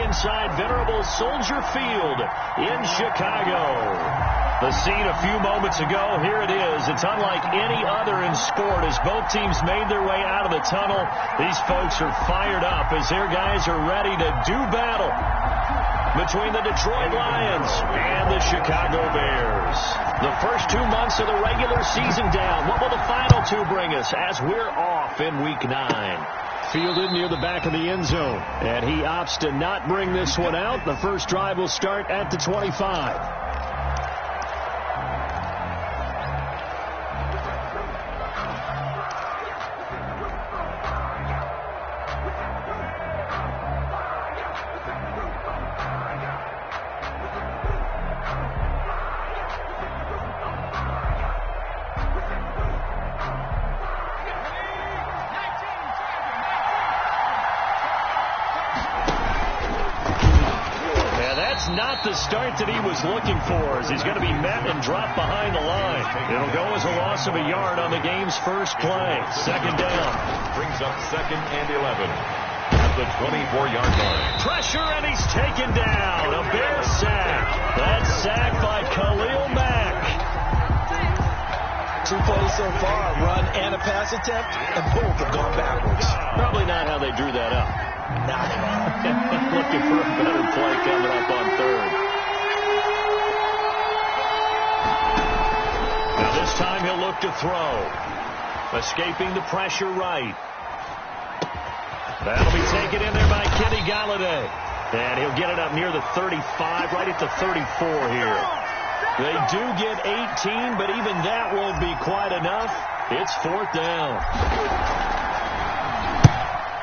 inside venerable Soldier Field in Chicago. The scene a few moments ago, here it is. It's unlike any other in sport as both teams made their way out of the tunnel. These folks are fired up as their guys are ready to do battle between the Detroit Lions and the Chicago Bears. The first 2 months of the regular season down. What will the final two bring us as we're off in Week 9? Fielded near the back of the end zone, and he opts to not bring this one out. The first drive will start at the 25. Not the start that he was looking for as he's going to be met and dropped behind the line. It'll go as a loss of a yard on the game's first play. Second down. Brings up 2nd and 11 at the 24-yard line. Pressure and he's taken down. A Bear sack. That's sacked by Khalil Mack. 2 plays so far, a run and a pass attempt, and both have gone backwards. Probably not how they drew that up. Not at all. Looking for a better play coming up on third. Now this time he'll look to throw. Escaping the pressure right. That'll be taken in there by Kenny Golladay. And he'll get it up near the 35, right at the 34 here. They do get 18, but even that won't be quite enough. It's 4th down.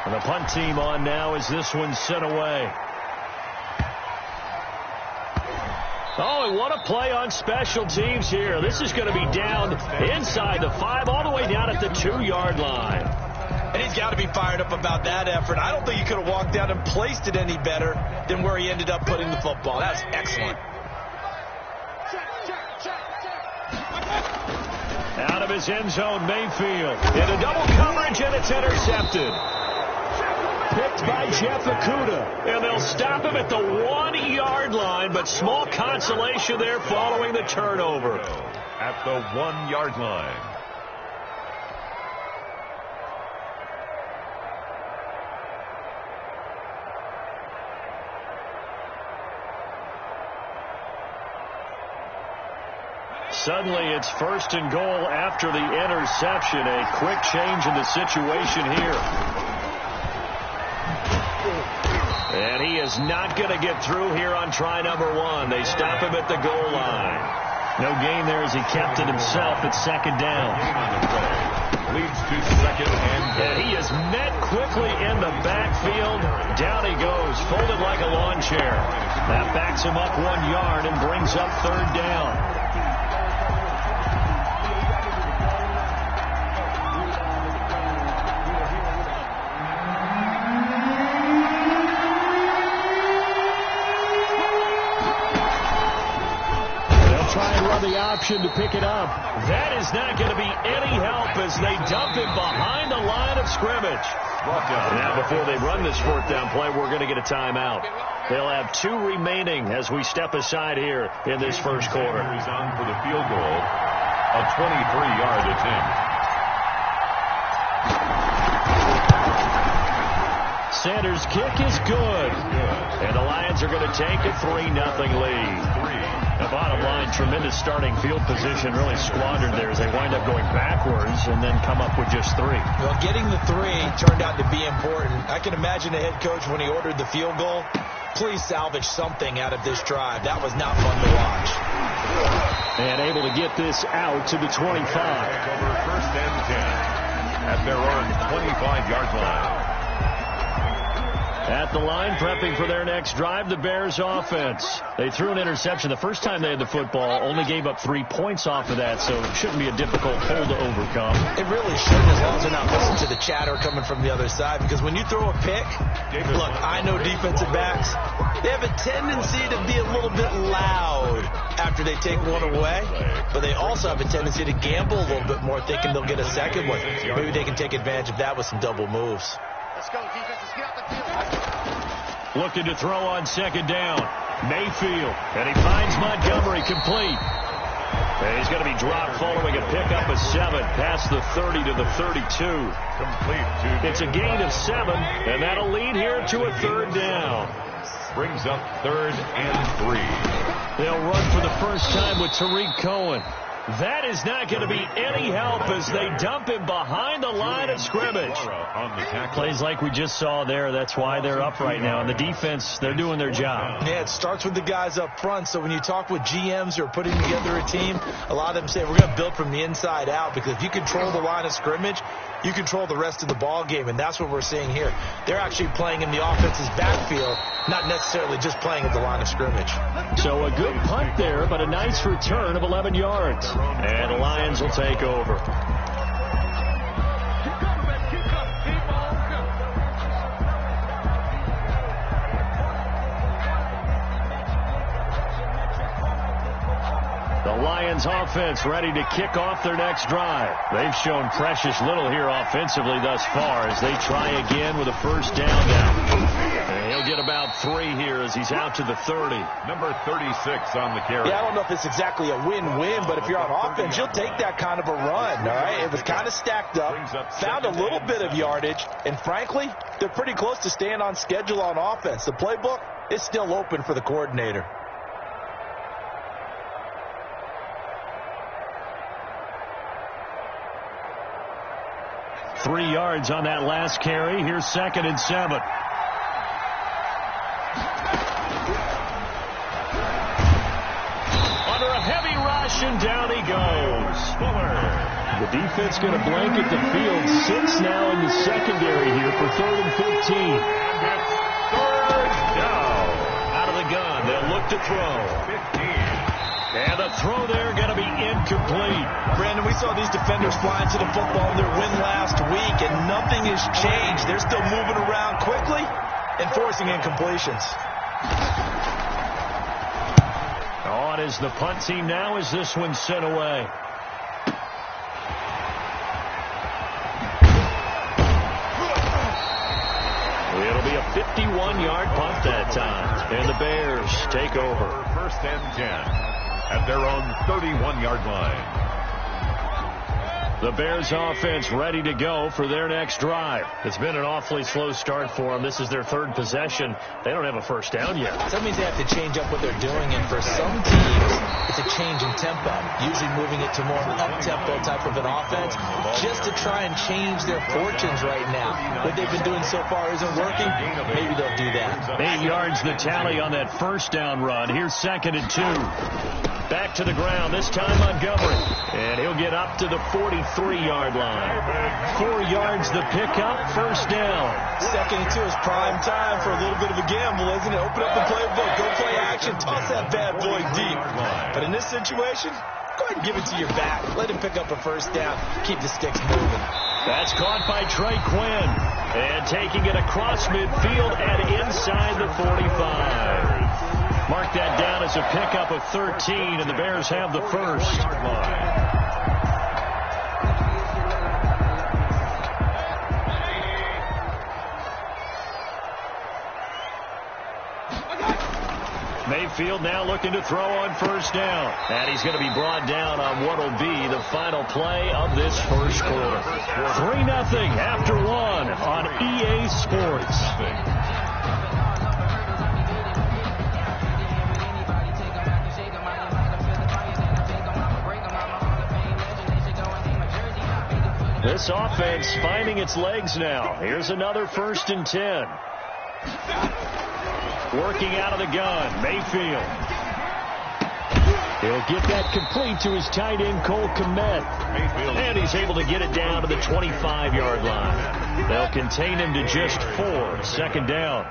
And the punt team on now as this one's sent away. Oh, and what a play on special teams here. This is going to be down inside the 5, all the way down at the 2-yard line. And he's got to be fired up about that effort. I don't think he could have walked down and placed it any better than where he ended up putting the football. That's excellent. Out of his end zone, Mayfield. Into double coverage, and it's intercepted. Picked by Jeff Okudah. And they'll stop him at the 1-yard line, but small consolation there following the turnover. At the 1-yard line. Suddenly it's 1st and goal after the interception. A quick change in the situation here. And he is not going to get through here on try number 1. They stop him at the goal line. No gain there as he kept it himself at 2nd down. Leads to 2nd and goal. And he is met quickly in the backfield. Down he goes, folded like a lawn chair. That backs him up 1 yard and brings up 3rd down. The option to pick it up. That is not going to be any help as they dump him behind the line of scrimmage. Now, before they run this 4th down play, we're going to get a timeout. They'll have 2 remaining as we step aside here in this first quarter. He's on for the field goal, a 23-yard attempt. Sanders' kick is good. And the Lions are going to take a 3-0 lead. The bottom line, tremendous starting field position, really squandered there as they wind up going backwards and then come up with just 3. Well, getting the 3 turned out to be important. I can imagine the head coach when he ordered the field goal, please salvage something out of this drive. That was not fun to watch. And able to get this out to the 25. Over 1st and 10 at their own 25-yard line. At the line, prepping for their next drive, the Bears offense. They threw an interception the first time they had the football, only gave up 3 points off of that, so it shouldn't be a difficult hole to overcome. It really shouldn't, as long as they're not listening to the chatter coming from the other side, because when you throw a pick, look, I know defensive backs, they have a tendency to be a little bit loud after they take one away, but they also have a tendency to gamble a little bit more, thinking they'll get a second one. Maybe they can take advantage of that with some double moves. Let's go, defense. Let's get out the field. looking to throw on second down. Mayfield, and he finds Montgomery complete. And he's going to be dropped following a pickup of 7 past the 30 to the 32. Complete. It's a gain of 7, and that'll lead here to a third down. Brings up 3rd and 3. They'll run for the first time with Tariq Cohen. That is not going to be any help as they dump him behind the line of scrimmage. Plays like we just saw there. That's why they're up right now. And the defense, they're doing their job. Yeah, it starts with the guys up front. So when you talk with GMs who are putting together a team, a lot of them say we're going to build from the inside out, because if you control the line of scrimmage, you control the rest of the ball game, and that's what we're seeing here. They're actually playing in the offense's backfield, not necessarily just playing at the line of scrimmage. So a good punt there, but a nice return of 11 yards. And the Lions will take over. The Lions offense ready to kick off their next drive. They've shown precious little here offensively thus far as they try again with a first down now. And he'll get about 3 here as he's out to the 30. Number 36 on the carry. Yeah, I don't know if it's exactly a win-win, but if you're on offense, you'll take that kind of a run, all right? It was kind of stacked up, found a little bit of yardage, and frankly, they're pretty close to staying on schedule on offense. The playbook is still open for the coordinator. Three yards on that last carry. Here's 2nd and 7. Under a heavy rush, and down he goes. The defense going to blanket the field. 6 now in the secondary here for 3rd and 15. Third down. Out of the gun. They'll look to throw. 15. And the throw there going to be incomplete. Brandon, we saw these defenders flying to the football in their win last week, and nothing has changed. They're still moving around quickly and forcing incompletions. On is the punt team now as this one's sent away. It'll be a 51-yard punt that time. And the Bears take over. 1st and 10 at their own 31-yard line. The Bears offense ready to go for their next drive. It's been an awfully slow start for them. This is their 3rd possession. They don't have a first down yet. So that means they have to change up what they're doing, and for some teams, it's a change in tempo, usually moving it to more of an up-tempo type of an offense, just to try and change their fortunes right now. What they've been doing so far isn't working. Maybe they'll do that. 8 yards the tally on that first down run. Here's 2nd and 2. Back to the ground, this time Montgomery. And he'll get up to the 43-yard line. 4 yards the pickup, first down. 2nd and 2 is prime time for a little bit of a gamble, isn't it? Open up the playbook, go play action, toss that bad boy deep. But in this situation, go ahead and give it to your back. Let him pick up a first down. Keep the sticks moving. That's caught by Trey Quinn. And taking it across midfield and inside the 45. Mark that down as a pickup of 13, and the Bears have the first. Mayfield now looking to throw on first down. And he's going to be brought down on what will be the final play of this first quarter. 3-0 after 1 on EA Sports. This offense finding its legs now. Here's another 1st and 10. Working out of the gun, Mayfield. He'll get that complete to his tight end, Cole Kmet. And he's able to get it down to the 25-yard line. They'll contain him to just 4. 2nd down.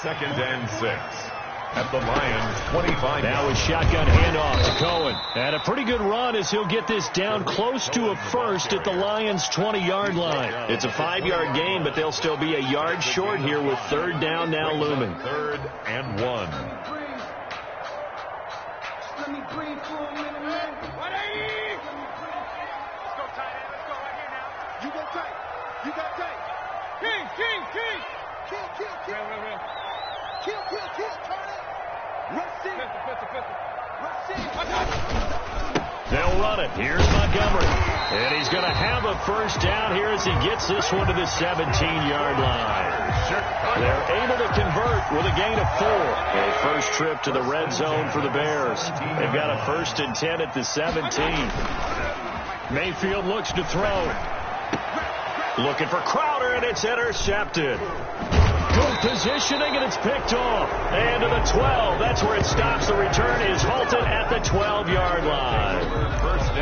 2nd and 6. At the Lions' 25. Now a shotgun handoff to Cohen. And a pretty good run as he'll get this down close to a first at the Lions' 20-yard line. It's a 5-yard gain, but they'll still be a yard short here with 3rd down now looming. 3rd and 1. Let me breathe for a minute, man. Let's go tight end. Let's go right here now. You go tight. You got tight. King. Real. They'll run it. Here's Montgomery. And he's going to have a first down here as he gets this one to the 17-yard line. They're able to convert with a gain of 4. A first trip to the red zone for the Bears. They've got a 1st and 10 at the 17. Mayfield looks to throw. Looking for Crowder, and it's intercepted. Good positioning, and it's picked off. And to the 12. That's where it stops. The return is halted at the 12-yard line.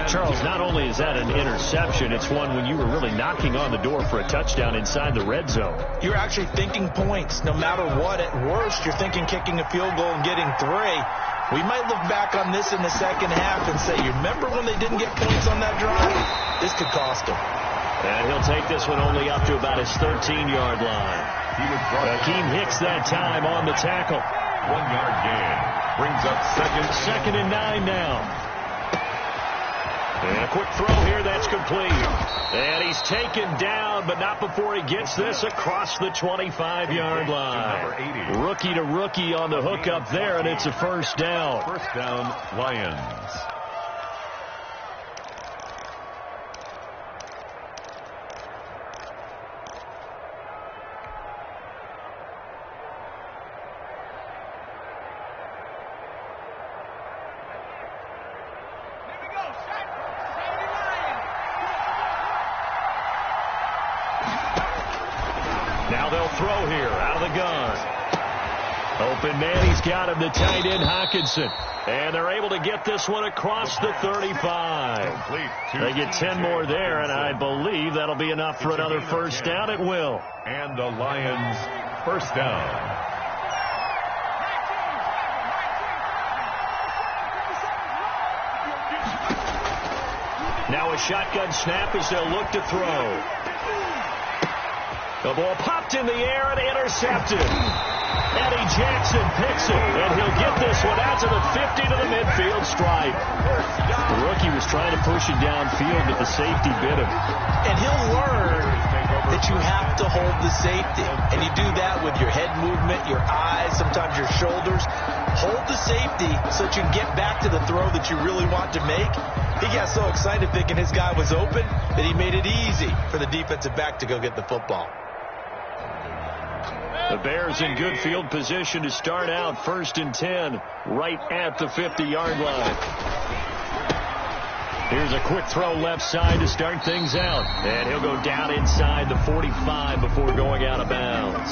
Charles, not only is that an interception, it's one when you were really knocking on the door for a touchdown inside the red zone. You're actually thinking points. No matter what, at worst, you're thinking kicking a field goal and getting 3. We might look back on this in the second half and say, you remember when they didn't get points on that drive? This could cost them. And he'll take this one only up to about his 13-yard line. Akeem Hicks that time on the tackle. 1-yard gain. Brings up second and 9 now. And a quick throw here that's complete. And he's taken down, but not before he gets this across the 25-yard line. Rookie to rookie on the hook up there, and it's a first down. First down, Lions. Now they'll throw here out of the gun. Open man, he's got him, the tight end Hockenson. And they're able to get this one across the 35. They get 10 more there, and I believe that'll be enough for another first down. It will. And the Lions first down. Now a shotgun snap as they'll look to throw. The ball popped in the air and intercepted. Eddie Jackson picks it, and he'll get this one out to the 50 to the midfield stripe. The rookie was trying to push it downfield, but the safety bit him. And he'll learn that you have to hold the safety. And you do that with your head movement, your eyes, sometimes your shoulders. Hold the safety so that you can get back to the throw that you really want to make. He got so excited thinking his guy was open that he made it easy for the defensive back to go get the football. The Bears in good field position to start out 1st and 10 right at the 50-yard line. Here's a quick throw left side to start things out. And he'll go down inside the 45 before going out of bounds.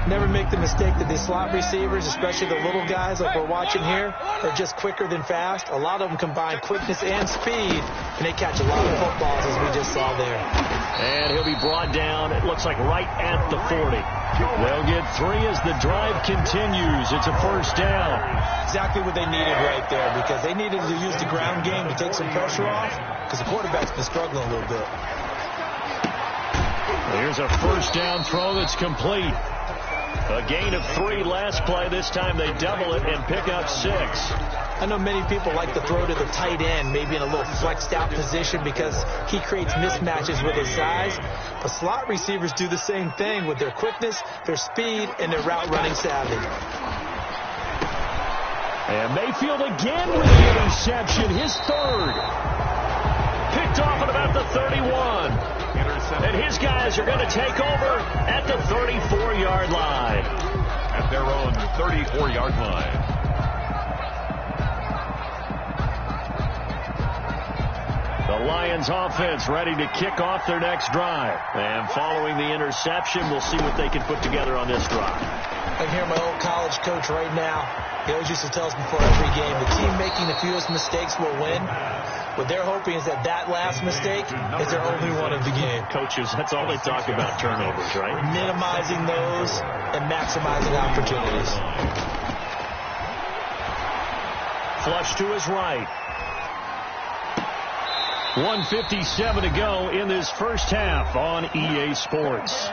Never make the mistake that the slot receivers, especially the little guys like we're watching here, are just quicker than fast. A lot of them combine quickness and speed, and they catch a lot of footballs as we just saw there. And he'll be brought down, it looks like right at the 40. They'll get 3 as the drive continues. It's a first down. Exactly what they needed right there, because they needed to use the ground game to take some pressure off, because the quarterback's been struggling a little bit. Here's a first down throw that's complete. A gain of 3 last play. This time they double it and pick up 6. I know many people like to throw to the tight end, maybe in a little flexed out position because he creates mismatches with his size. But slot receivers do the same thing with their quickness, their speed, and their route running savvy. And Mayfield again with the interception, his 3rd. Picked off at about the 31. And his guys are going to take over at the 34-yard line. At their own 34-yard line. The Lions offense ready to kick off their next drive. And following the interception, we'll see what they can put together on this drive. I can hear my old college coach right now. He always used to tell us before every game, the team making the fewest mistakes will win. What they're hoping is that last mistake is their only one of the game. Coaches, that's all they talk about, turnovers, right? Minimizing those and maximizing opportunities. Flush to his right. 1:57 to go in this first half on EA Sports.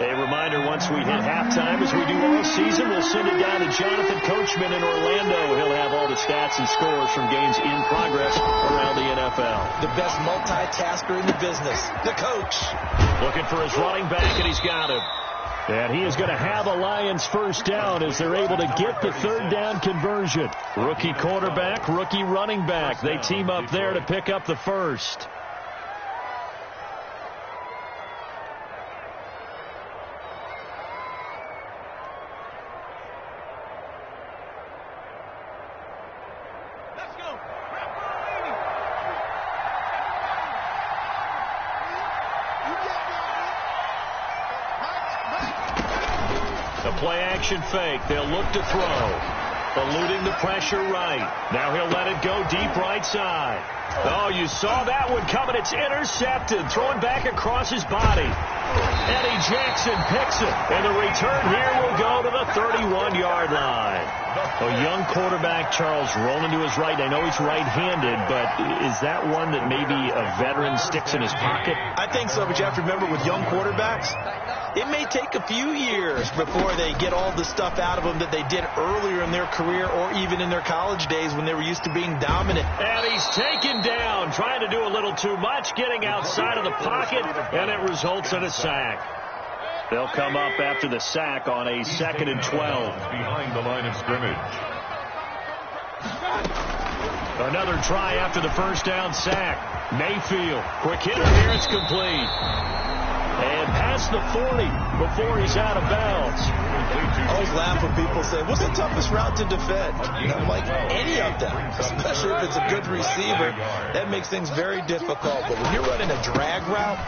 A reminder, once we hit halftime, as we do all season, we'll send it down to Jonathan Coachman in Orlando. He'll have all the stats and scores from games in progress around the NFL. The best multitasker in the business, the coach. Looking for his running back, and he's got him. And he is going to have a Lions first down as they're able to get the third down conversion. Rookie quarterback, rookie running back. They team up there to pick up the first. Play-action fake. They'll look to throw. Eluding the pressure right. Now he'll let it go deep right side. Oh, you saw that one coming. It's intercepted. Throwing back across his body. Eddie Jackson picks it. And the return here will go to the 31-yard line. A young quarterback, Charles, rolling to his right. I know he's right-handed, but is that one that maybe a veteran sticks in his pocket? I think so, but you have to remember with young quarterbacks, it may take a few years before they get all the stuff out of them that they did earlier in their career or even in their college days when they were used to being dominant. And he's taken down, trying to do a little too much, getting outside of the pocket, and it results in a sack. They'll come up after the sack on a 2nd and 12. Behind the line of scrimmage. Another try after the first down sack. Mayfield, quick hitter here, it's complete. And past the 40 before he's out of bounds. I always laugh when people say, what's the toughest route to defend? And I'm like, any of them, especially if it's a good receiver. That makes things very difficult. But when you're running a drag route,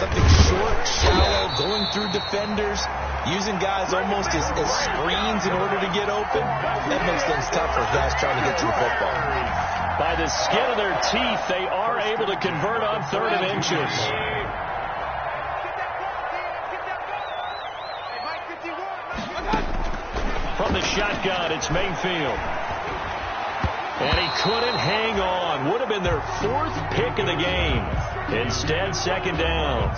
something short, shallow, going through defenders, using guys almost as screens in order to get open, that makes things tough for guys trying to get to the football. By the skin of their teeth, they are able to convert on 3rd and inches. From the shotgun, it's Mayfield. And he couldn't hang on. Would have been their 4th pick of the game. Instead, 2nd down.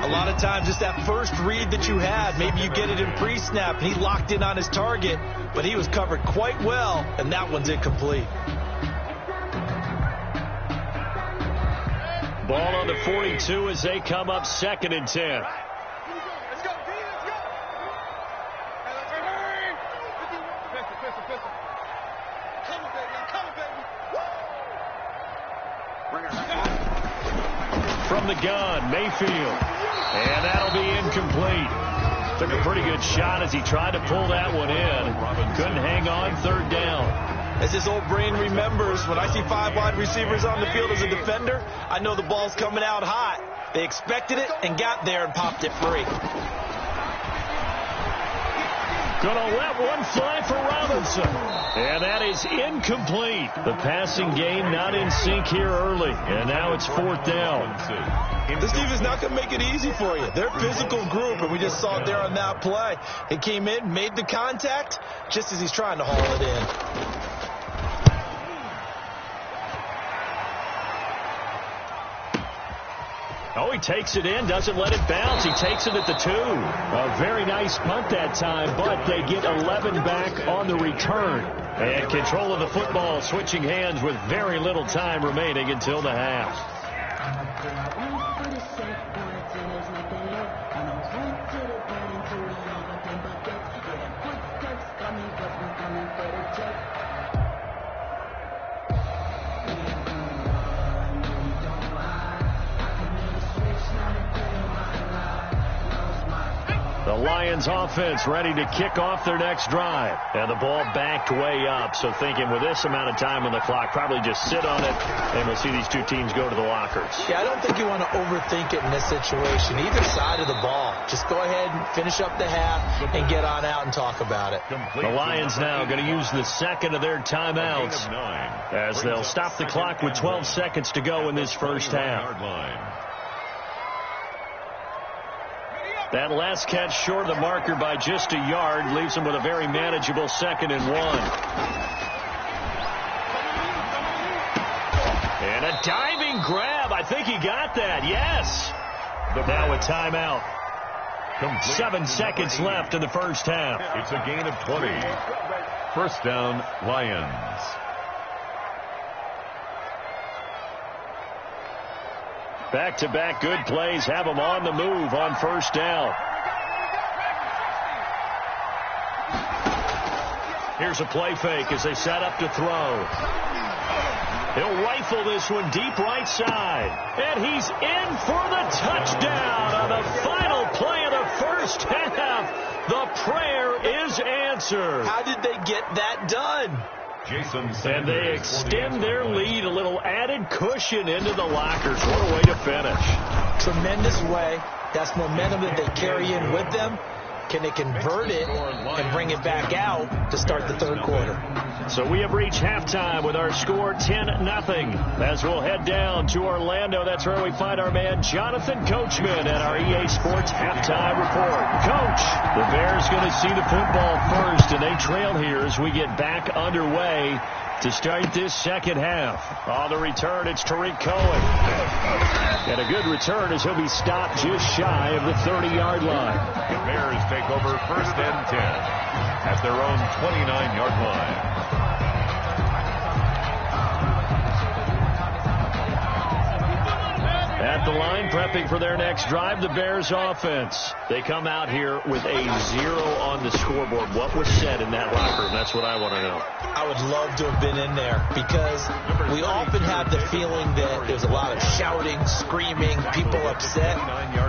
A lot of times, just that first read that you had, maybe you get it in pre-snap, and he locked in on his target, but he was covered quite well, and that one's incomplete. Ball on the 42 as they come up 2nd and 10. From the gun, Mayfield. And that'll be incomplete. Took a pretty good shot as he tried to pull that one in. Couldn't hang on, 3rd down. As his old brain remembers, when I see 5 wide receivers on the field as a defender, I know the ball's coming out hot. They expected it and got there and popped it free. Gonna let one fly for Robinson. And that is incomplete. The passing game not in sync here early. And now it's 4th down. This defense is not going to make it easy for you. They're a physical group, and we just saw it there on that play. He came in, made the contact, just as he's trying to haul it in. Oh, he takes it in, doesn't let it bounce. He takes it at the 2. A very nice punt that time, but they get 11 back on the return. And control of the football switching hands with very little time remaining until the half. The Lions offense ready to kick off their next drive. And the ball backed way up. So thinking with this amount of time on the clock, probably just sit on it, and we'll see these two teams go to the lockers. Yeah, I don't think you want to overthink it in this situation. Either side of the ball. Just go ahead and finish up the half and get on out and talk about it. The Lions now going to use the second of their timeouts as they'll stop the clock with 12 seconds to go in this first half. That last catch short of the marker by just a yard leaves him with a very manageable 2nd and 1. And a diving grab. I think he got that. Yes. Now a timeout. 7 seconds left in the first half. It's a gain of 20. First down, Lions. Back-to-back good plays have them on the move on first down. Here's a play fake as they set up to throw. He'll rifle this one deep right side. And he's in for the touchdown on the final play of the first half. The prayer is answered. How did they get that done? And they extend their lead, a little added cushion into the lockers. What a way to finish. Tremendous way. That's momentum that they carry in with them. Can they convert it and bring it back out to start the third quarter? So we have reached halftime with our score 10-0. As we'll head down to Orlando, that's where we find our man Jonathan Coachman at our EA Sports Halftime Report. Coach, the Bears going to see the football first, and they trail here as we get back underway to start this second half. On the return, it's Tariq Cohen. And a good return as he'll be stopped just shy of the 30-yard line. The Bears take over first and 10 at their own 29-yard line. At the line, prepping for their next drive, the Bears offense. They come out here with a 0 on the scoreboard. What was said in that locker room? That's what I want to know. I would love to have been in there because we often have the feeling that there's a lot of shouting, screaming, people upset.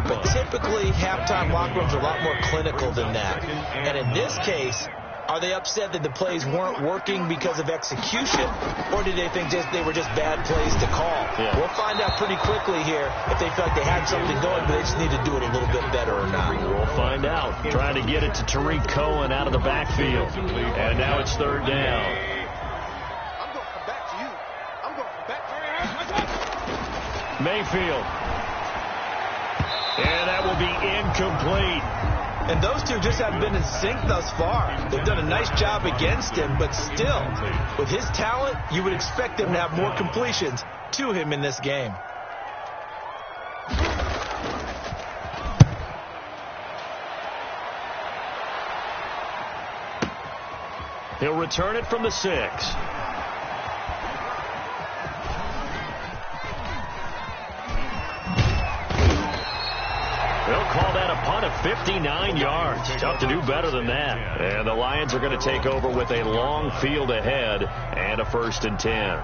But typically, halftime locker rooms are a lot more clinical than that. And in this case, are they upset that the plays weren't working because of execution, or did they think they were just bad plays to call? Yeah. We'll find out pretty quickly here if they feel like they had something going, but they just need to do it a little bit better or not. We'll find out. Trying to get it to Tariq Cohen out of the backfield. And now it's third down. I'm going to come back to you. I'm going to come back to you. Mayfield. And that will be incomplete. And those two just haven't been in sync thus far. They've done a nice job against him, but still, with his talent, you would expect them to have more completions to him in this game. He'll return it from the 6. They'll call that a punt of 59 yards. Tough to do better than that. And the Lions are going to take over with a long field ahead and a 1st and 10.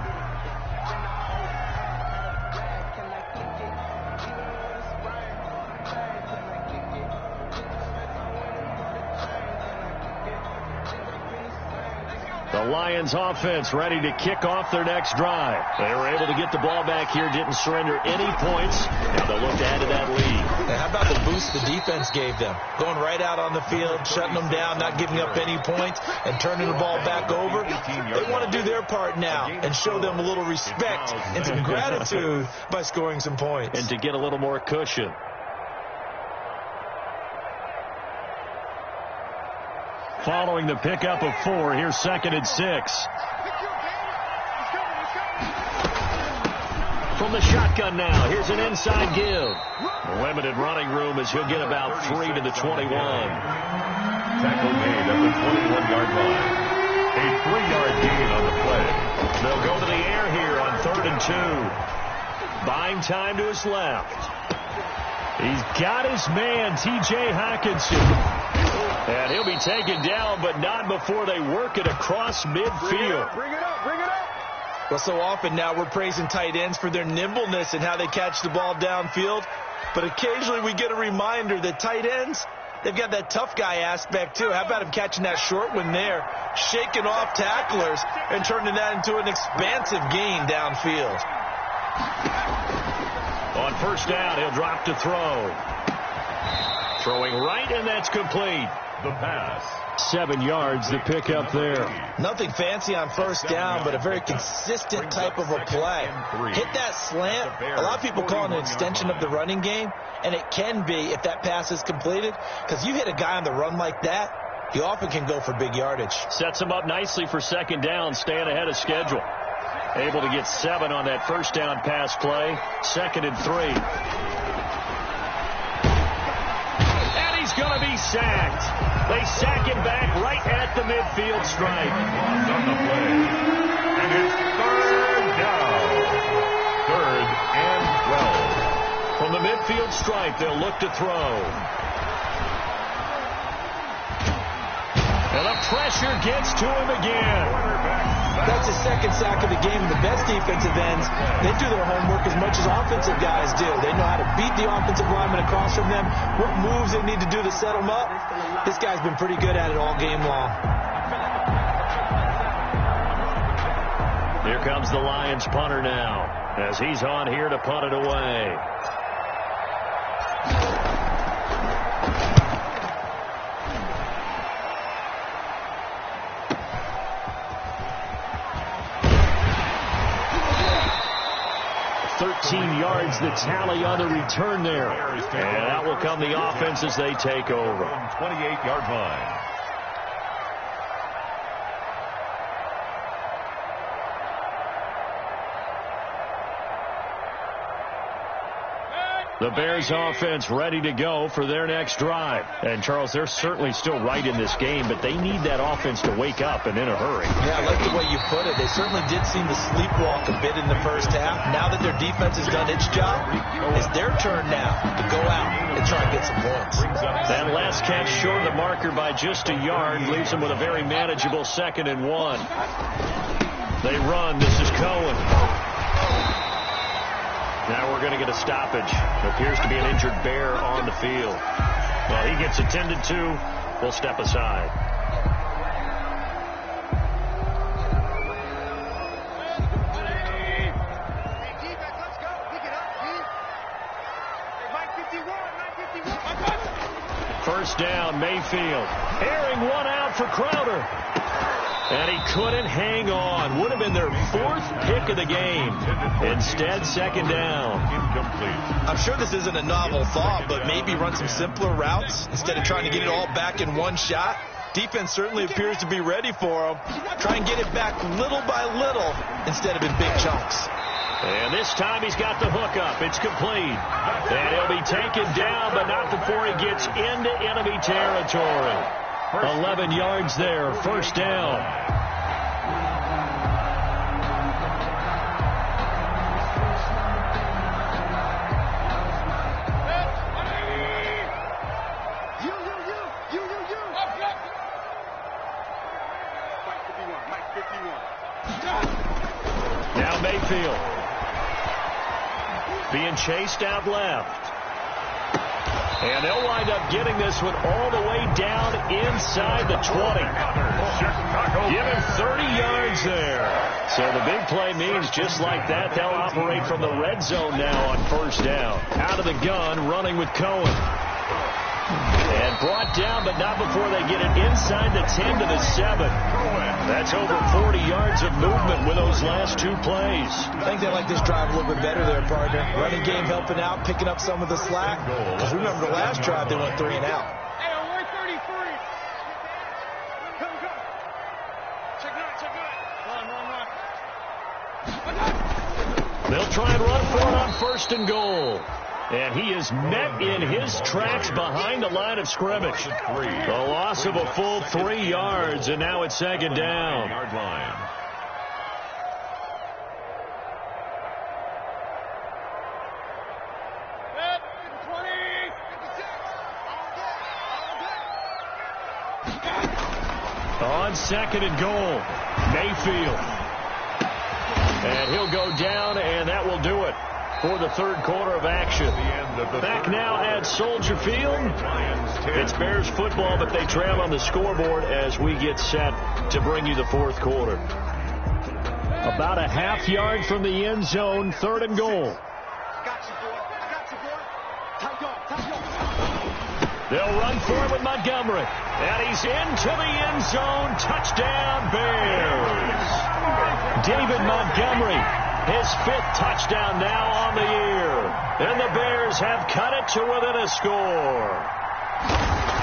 The Lions offense ready to kick off their next drive. They were able to get the ball back here, didn't surrender any points. Now they'll look to add to that lead. Now, how about the boost the defense gave them? Going right out on the field, shutting them down, not giving up any points, and turning the ball back over. They want to do their part now and show them a little respect and some gratitude by scoring some points. And to get a little more cushion. Following the pickup of 4, here's 2nd and 6. From the shotgun now, here's an inside give. Limited running room as he'll get about 3 to the 21. Tackle made at the 21-yard line. A 3-yard gain on the play. They'll go to the air here on 3rd and 2. Buying time to his left. He's got his man, T.J. Hockenson. And he'll be taken down, but not before they work it across midfield. Bring it up, bring it up. Well, so often now we're praising tight ends for their nimbleness and how they catch the ball downfield. But occasionally we get a reminder that tight ends, they've got that tough guy aspect too. How about him catching that short one there, shaking off tacklers, and turning that into an expansive gain downfield. On first down, he'll drop to throw. Throwing right, and that's complete. The pass. 7 yards to pick up there. Nothing fancy on first down, but a very consistent type of a play. Hit that slant. A lot of people call it an extension of the running game, and it can be if that pass is completed, because you hit a guy on the run like that, he often can go for big yardage. Sets him up nicely for 2nd down, staying ahead of schedule. Able to get 7 on that first down pass play. 2nd and 3. sacked. They sack him back right at the midfield stripe. Loss on the play. And it's third down. 3rd and 12. From the midfield stripe, they'll look to throw. And the pressure gets to him again. That's his 2nd sack of the game. The best defensive ends, they do their homework as much as offensive guys do. They know how to beat the offensive lineman across from them, what moves they need to do to set them up. This guy's been pretty good at it all game long. Here comes the Lions punter now, as he's on here to punt it away. Yards the tally on the return there. And that will come the offense as they take over. 28-yard line. The Bears offense ready to go for their next drive. And, Charles, they're certainly still right in this game, but they need that offense to wake up and in a hurry. Yeah, I like the way you put it. They certainly did seem to sleepwalk a bit in the first half. Now that their defense has done its job, it's their turn now to go out and try and get some points. That last catch short of the marker by just a yard leaves them with a very manageable 2nd and 1. They run. This is Cohen. Now we're going to get a stoppage. Appears to be an injured Bear on the field. Well, he gets attended to. We'll step aside. First down, Mayfield. Airing one out for Crowder. And he couldn't hang on. Would have been their 4th pick of the game. Instead, 2nd down. Incomplete. I'm sure this isn't a novel thought, but maybe run some simpler routes instead of trying to get it all back in one shot. Defense certainly appears to be ready for him. Try and get it back little by little instead of in big chunks. And this time he's got the hook up. It's complete. And he'll be taken down, but not before he gets into enemy territory. 11 yards there, first down. Now Mayfield being chased out left. And they'll wind up getting this one all the way down inside the 20. Give him 30 yards there. So the big play means just like that, they'll operate from the red zone now on first down. Out of the gun, running with Cohen. And brought down, but not before they get it inside the 10 to the 7. That's over 40 yards of movement with those last 2 plays. I think they like this drive a little bit better there, partner. Running game helping out, picking up some of the slack. Because remember the last drive, they went 3 and out. Hey, on 133. Come. Check nine. Run. They'll try and run for it on first and goal. And he is met in his tracks behind the line of scrimmage. The loss of a full 3 yards, and now it's 2nd down. Yard line. On 2nd and goal, Mayfield. And he'll go down, and that will do it for the 3rd quarter of action. Back now at Soldier Field. It's Bears football, but they trail on the scoreboard as we get set to bring you the 4th quarter. About a half yard from the end zone, 3rd and goal. They'll run for it with Montgomery. And he's into the end zone. Touchdown, Bears. David Montgomery, his 5th touchdown now on the year. And the Bears have cut it to within a score.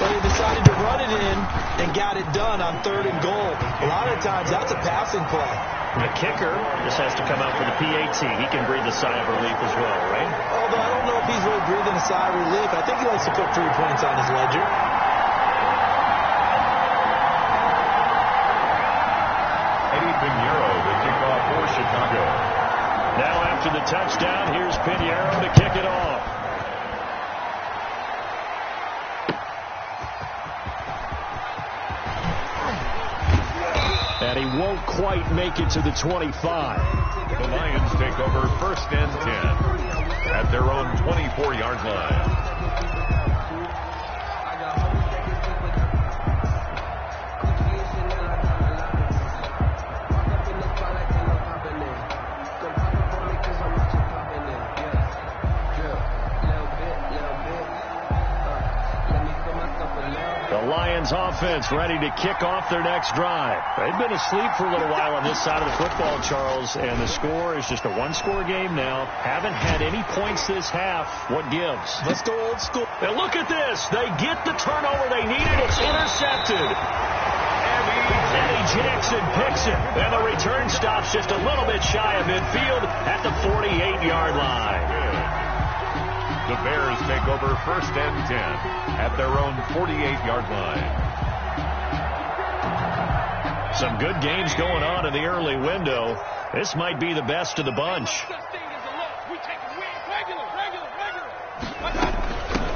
But he decided to run it in and got it done on 3rd and goal. A lot of times that's a passing play. The kicker just has to come out for the PAT. He can breathe a sigh of relief as well, right? Although I don't know if he's really breathing a sigh of relief. I think he likes to put 3 points on his ledger. And he won't quite make it to the 25. The Lions take over 1st and 10 at their own 24-yard line. Offense ready to kick off their next drive. They've been asleep for a little while on this side of the football, Charles, and the score is just a one-score game now. Haven't had any points this half. What gives? Let's go old school. And look at this. They get the turnover they needed. It's intercepted. Eddie Jackson picks it, and the return stops just a little bit shy of midfield at the 48-yard line. The Bears take over 1st and 10 at their own 48-yard line. Some good games going on in the early window. This might be the best of the bunch.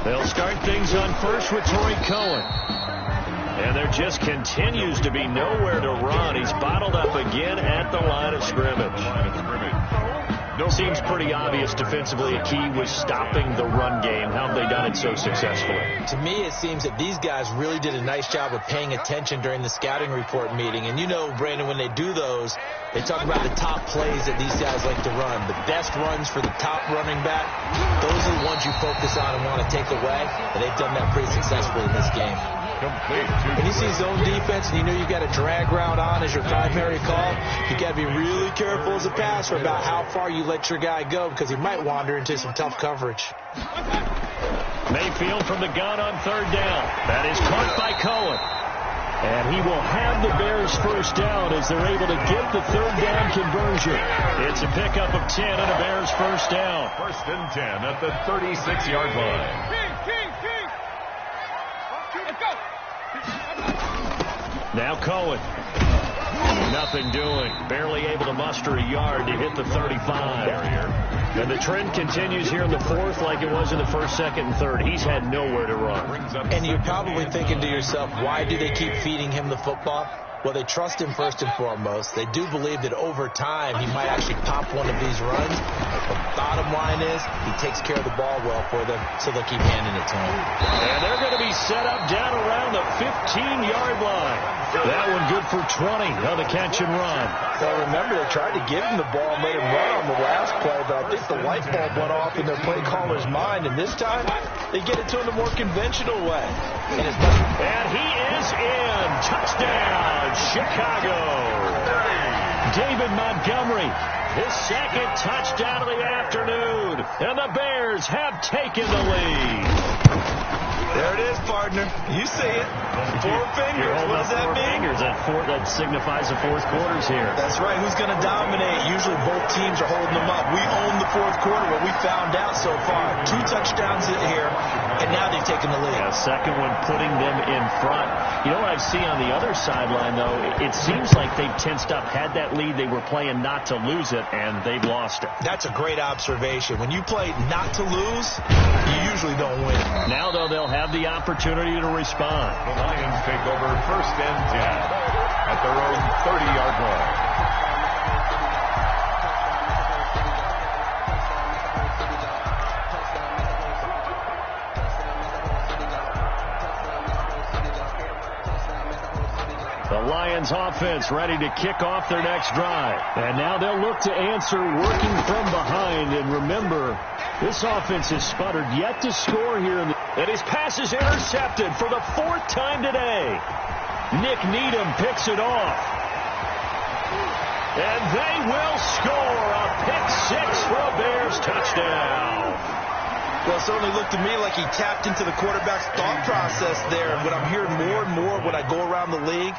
They'll start things on first with Torrey Cohen. And there just continues to be nowhere to run. He's bottled up again at the line of scrimmage. Seems pretty obvious defensively a key was stopping the run game. How have they done it so successfully? To me, it seems that these guys really did a nice job of paying attention during the scouting report meeting. And you know, Brandon, when they do those, they talk about the top plays that these guys like to run. The best runs for the top running back, those are the ones you focus on and want to take away. And they've done that pretty successfully in this game. When you see zone defense and you know you've got a drag route on as your primary call, you got to be really careful as a passer about how far you let your guy go because he might wander into some tough coverage. Mayfield from the gun on 3rd down. That is caught by Cohen. And he will have the Bears first down as they're able to get the 3rd down conversion. It's a pickup of 10 and a Bears first down. 1st and 10 at the 36-yard line. Now Cohen. Nothing doing. Barely able to muster a yard to hit the 35. And the trend continues here in the 4th like it was in the 1st, 2nd, and 3rd. He's had nowhere to run. And you're probably thinking to yourself, why do they keep feeding him the football? Well, they trust him first and foremost. They do believe that over time he might actually pop one of these runs. The bottom line is he takes care of the ball well for them, so they'll keep handing it to him. And they're going to be set up down around the 15-yard line. That one good for 20 on the catch and run. Well, remember, they tried to give him the ball and let him run on the last play, but I think the light bulb went off in their play caller's mind, and this time they get it to him the more conventional way. And he is in. Touchdown, Chicago. David Montgomery, his 2nd touchdown of the afternoon, and the Bears have taken the lead. There it is, partner. You see it. 4 fingers. What does that mean? Fingers. That signifies the 4th quarter's here. That's right. Who's going to dominate? Usually both teams are holding them up. We own the 4th quarter, what we found out so far. 2 touchdowns here, and now they've taken the lead. Yeah, second one putting them in front. You know what I see on the other sideline, though? It seems like they've tensed up, had that lead. They were playing not to lose it, and they've lost it. That's a great observation. When you play not to lose, you usually don't win. Now, though, they'll have the opportunity to respond. The Lions take over 1st and 10 at their own 30-yard line. The Lions offense ready to kick off their next drive. And now they'll look to answer working from behind. And remember, this offense has sputtered yet to score here. And his pass is intercepted for the 4th time today. Nick Needham picks it off. And they will score a pick-6 for a Bears touchdown. Well, it certainly looked to me like he tapped into the quarterback's thought process there. And what I'm hearing more and more when I go around the league,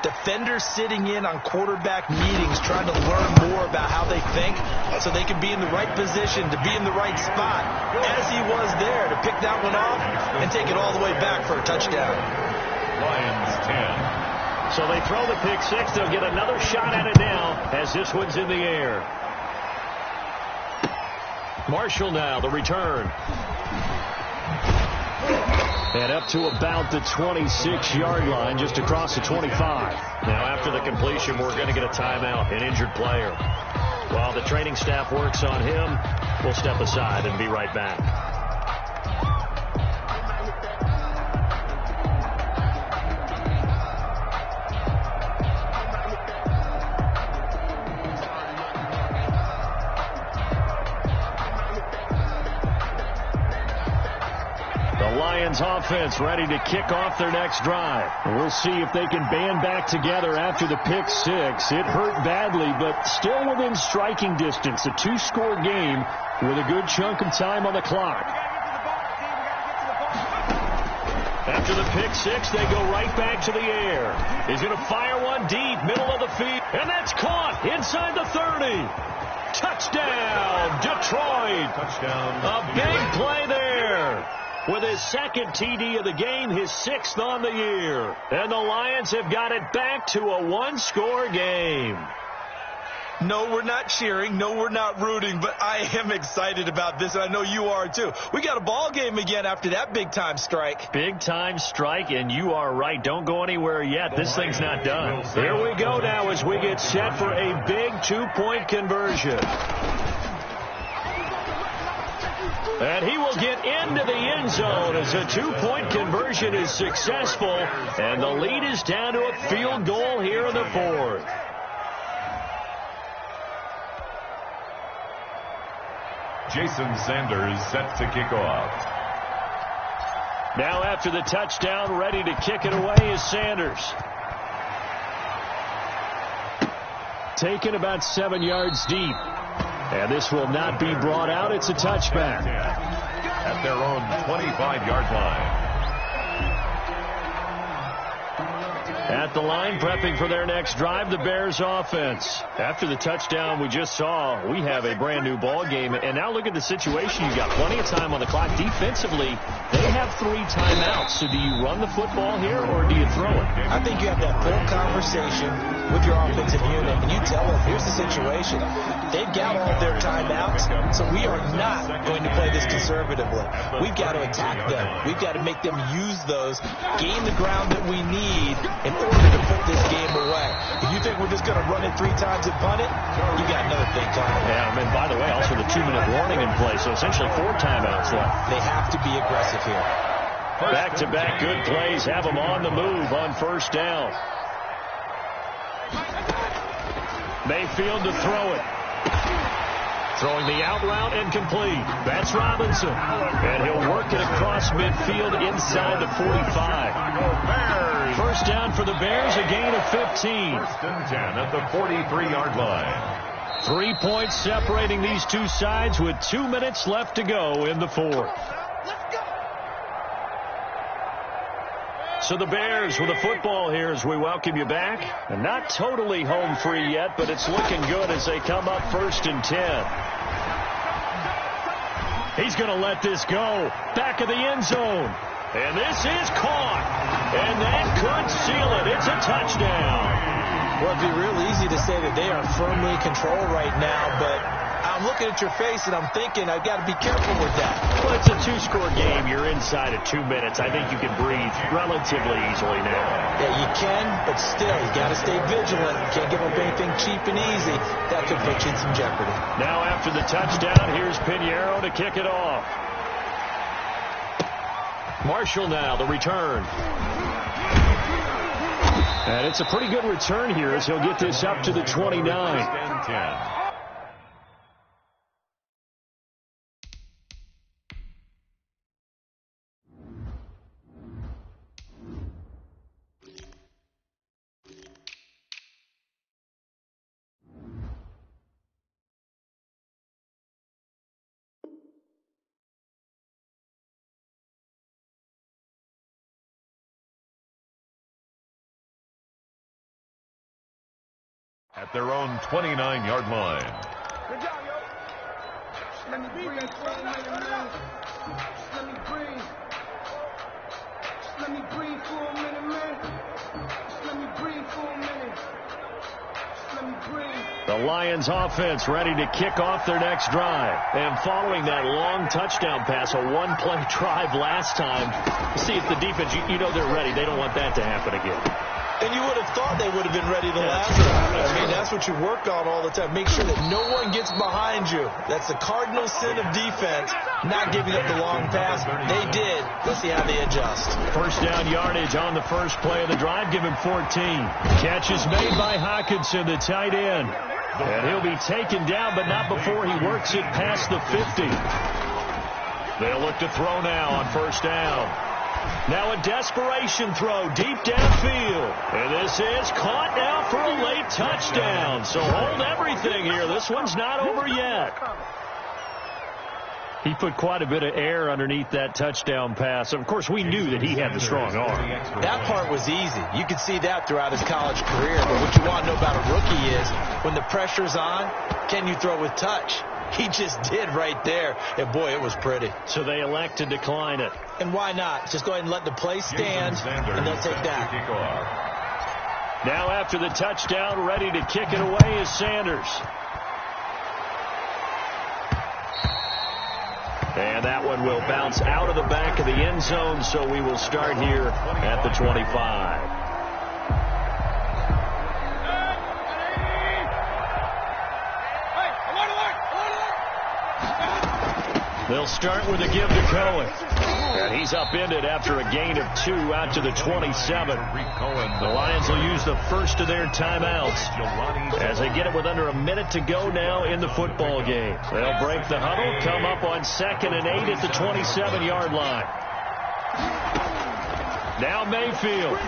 defenders sitting in on quarterback meetings trying to learn more about how they think so they can be in the right position to be in the right spot, as he was there to pick that one off and take it all the way back for a touchdown. Lions 10. So they throw the pick-6. They'll get another shot at it now as this one's in the air. Marshall now, the return. And up to about the 26-yard line, just across the 25. Now, after the completion, we're going to get a timeout, an injured player. While the training staff works on him, we'll step aside and be right back. Offense ready to kick off their next drive. We'll see if they can band back together after the pick six. It hurt badly, but still within striking distance. A 2-score game with a good chunk of time on the clock. After the pick six, they go right back to the air. He's going to fire one deep, middle of the field, and that's caught inside the 30. Touchdown, Detroit. Touchdown. A big play there. With his second TD of the game, his 6th on the year. And the Lions have got it back to a 1-score game. No, we're not cheering. No, we're not rooting. But I am excited about this, and I know you are too. We got a ball game again after that big-time strike. Big-time strike, and you are right. Don't go anywhere yet. This thing's not done. Here we go now as we get set for a big 2-point conversion. And he will get into the end zone as a 2-point conversion is successful. And the lead is down to a field goal here in the 4th. Jason Sanders set to kick off. Now after the touchdown, ready to kick it away is Sanders. Taken about 7 yards deep. And this will not be brought out. It's a touchback. At their own 25-yard line. At the line, prepping for their next drive, the Bears offense. After the touchdown we just saw, we have a brand-new ball game. And now look at the situation. You've got plenty of time on the clock. Defensively, they have 3 timeouts. So do you run the football here or do you throw it? I think you have that full conversation with your offensive unit, and you tell them, here's the situation. They've got all their timeouts, so we are not going to play this conservatively. We've got to attack them. We've got to make them use those, gain the ground that we need in order to put this game away. If you think we're just going to run it 3 times and punt it, you got another thing coming. Yeah, and by the way, also the 2-minute warning in play, so essentially 4 timeouts left. They have to be aggressive here. Back-to-back good plays have them on the move on first down. Mayfield to throw it. Throwing the out route and complete. That's Robinson. And he'll work it across midfield inside the 45. First down for the Bears, a gain of 15. First and 10 at the 43-yard line. 3 points separating these two sides with 2 minutes left to go in the 4th. So the Bears with the football here as we welcome you back. And not totally home free yet, but it's looking good as they come up first and 10. He's going to let this go. Back of the end zone. And this is caught. And that could seal it. It's a touchdown. Well, it'd be real easy to say that they are firmly in control right now, but I'm looking at your face and I'm thinking I've got to be careful with that. Well, it's a 2-score game. You're inside of 2 minutes. I think you can breathe relatively easily now. Yeah, you can, but still, you got to stay vigilant. You can't give up anything cheap and easy. That could put you in some jeopardy. Now after the touchdown, here's Pinheiro to kick it off. Marshall now, the return. And it's a pretty good return here as he'll get this up to the 29. First and 10. At their own 29-yard line. Good job, yo. Let me breathe for a minute, man. Let me breathe. Let me breathe for a minute, man. Let me breathe for a minute. Let me breathe. The Lions offense ready to kick off their next drive. And following that long touchdown pass, a one-play drive last time, see if the defense, you know they're ready. They don't want that to happen again. And you would have thought they would have been ready the last time. I mean, that's what you work on all the time. Make sure that no one gets behind you. That's the cardinal sin of defense, not giving up the long pass. They did. Let's see how they adjust. First down yardage on the first play of the drive. Give him 14. Catch is made by Hockenson, the tight end. And he'll be taken down, but not before he works it past the 50. They'll look to throw now on first down. Now a desperation throw deep downfield. And this is caught now for a late touchdown. So hold everything here. This one's not over yet. He put quite a bit of air underneath that touchdown pass. Of course, we knew that he had the strong arm. That part was easy. You could see that throughout his college career. But what you want to know about a rookie is when the pressure's on, can you throw with touch? He just did right there. And, boy, it was pretty. So they elect to decline it. And why not? Just go ahead and let the play stand, and they'll take that. Now after the touchdown, ready to kick it away is Sanders. And that one will bounce out of the back of the end zone, so we will start here at the 25. They'll start with a give to Cohen. And he's upended after a gain of 2 out to the 27. The Lions will use the first of their timeouts as they get it with under a minute to go now in the football game. They'll break the huddle, come up on 2nd and 8 at the 27-yard line. Now Mayfield.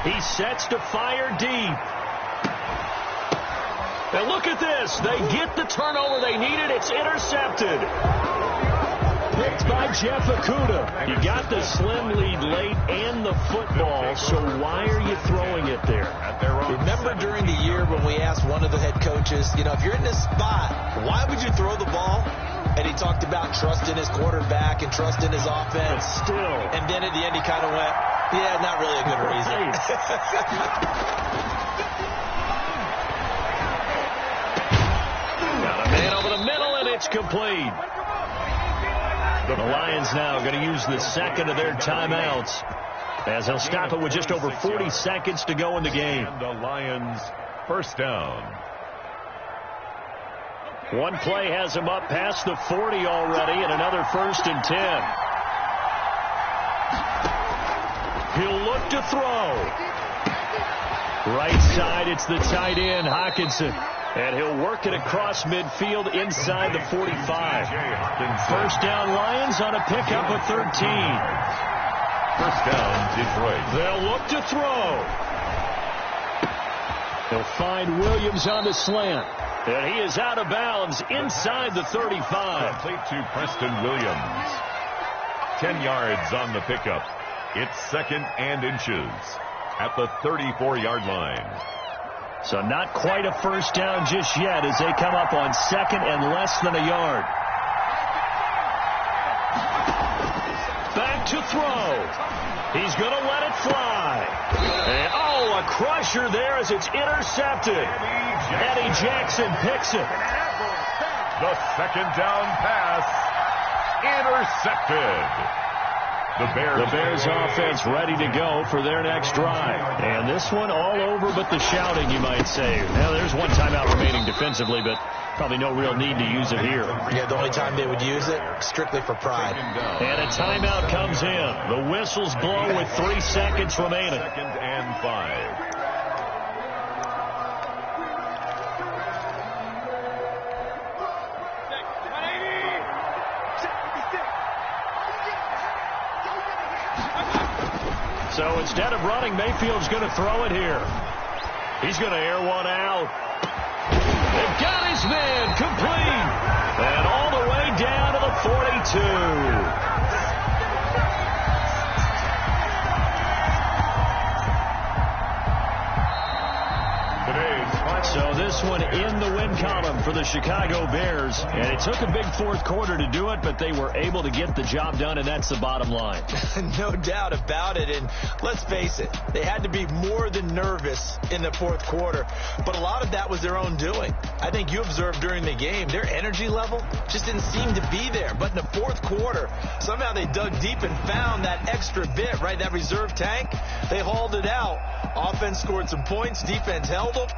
He sets to fire deep. And look at this. They get the turnover they needed. It's intercepted. Picked by Jeff Okudah. You got the slim lead late and the football, so why are you throwing it there? Remember during the year when we asked one of the head coaches, you know, if you're in this spot, why would you throw the ball? And he talked about trust in his quarterback and trust in his offense. But still. And then at the end he kind of went, yeah, not really a good reason. Man over the middle, and it's complete. The Lions now going to use the second of their timeouts as they'll stop it with just over 40 seconds to go in the game. And the Lions first down. One play has him up past the 40 already, and another 1st and 10. He'll look to throw. Right side, it's the tight end, Hockenson. And he'll work it across midfield inside the 45. First down Lions on a pickup of 13. First down Detroit. They'll look to throw. They'll find Williams on the slant. And he is out of bounds inside the 35. Complete to Preston Williams. 10 yards on the pickup. It's 2nd and inches at the 34-yard line. So not quite a first down just yet as they come up on 2nd and less than a yard. Back to throw. He's going to let it fly. And, a crusher there as it's intercepted. Eddie Jackson picks it. The 2nd down pass intercepted. The Bears offense ready to go for their next drive. And this one all over but the shouting, you might say. Now, there's one timeout remaining defensively, but probably no real need to use it here. Yeah, the only time they would use it, strictly for pride. And a timeout comes in. The whistles blow with 3 seconds remaining. 2nd and 5. So instead of running, Mayfield's going to throw it here. He's going to air one out. They've got his man complete. And all the way down to the 42. So this this one in the win column for the Chicago Bears. And it took a big fourth quarter to do it, but they were able to get the job done, and that's the bottom line. No doubt about it. And let's face it, they had to be more than nervous in the fourth quarter. But a lot of that was their own doing. I think you observed during the game, their energy level just didn't seem to be there. But in the fourth quarter, somehow they dug deep and found that extra bit, right? That reserve tank. They hauled it out. Offense scored some points. Defense held them.